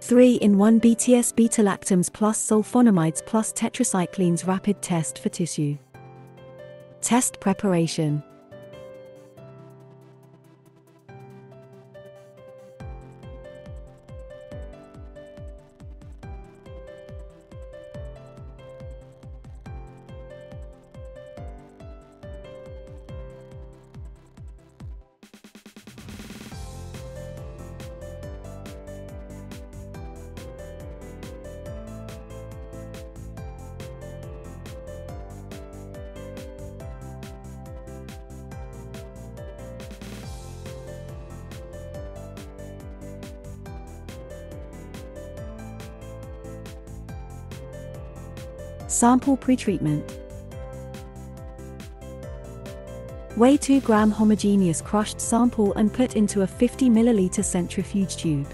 3-in-1 BTS Beta-lactams Sulfonamides Tetracyclines rapid test for tissue. Test preparation. Sample pretreatment. Weigh 2 gram homogeneous crushed sample and put into a 50 milliliter centrifuge tube.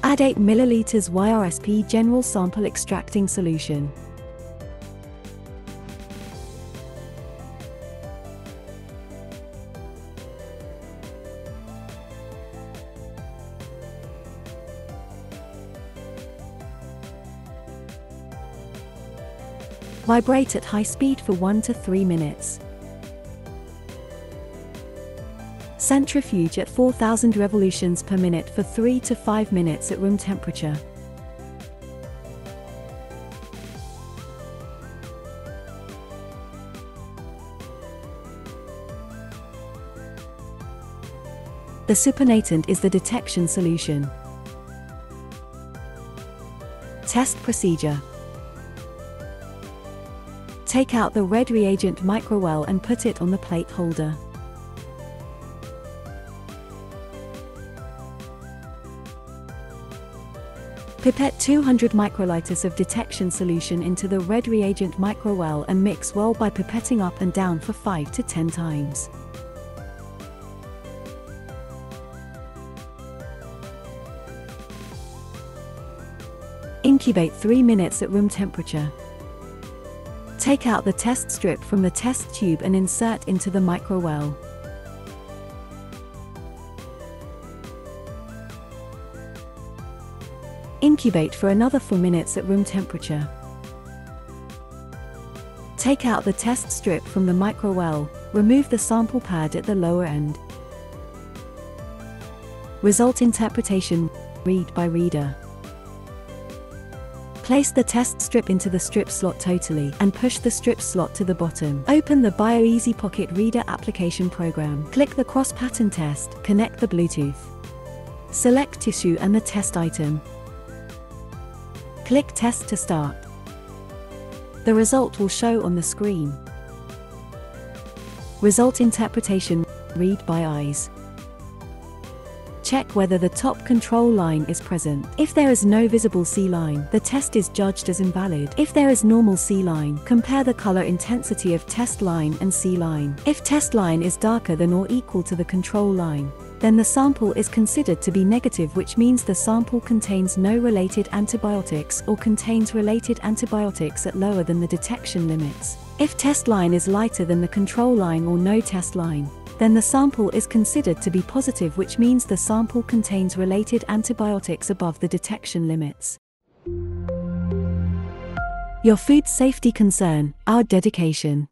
Add 8 milliliters YRSP general sample extracting solution. Vibrate at high speed for 1 to 3 minutes. Centrifuge at 4,000 revolutions per minute for 3 to 5 minutes at room temperature. The supernatant is the detection solution. Test procedure. Take out the red reagent microwell and put it on the plate holder. Pipette 200 microliters of detection solution into the red reagent microwell and mix well by pipetting up and down for 5 to 10 times. Incubate 3 minutes at room temperature. Take out the test strip from the test tube and insert into the microwell. Incubate for another 4 minutes at room temperature. Take out the test strip from the microwell, remove the sample pad at the lower end. Result interpretation, read by reader. Place the test strip into the strip slot totally and push the strip slot to the bottom. Open the Bioeasy Pocket Reader application program. Click the cross-pattern test, connect the Bluetooth. Select tissue and the test item. Click Test to start. The result will show on the screen. Result interpretation, read by eyes. Check whether the top control line is present. If there is no visible C line, the test is judged as invalid. If there is normal C line, compare the color intensity of test line and C line. If test line is darker than or equal to the control line, then the sample is considered to be negative, which means the sample contains no related antibiotics or contains related antibiotics at lower than the detection limits. If test line is lighter than the control line or no test line, then the sample is considered to be positive, which means the sample contains related antibiotics above the detection limits. Your food safety concern, our dedication.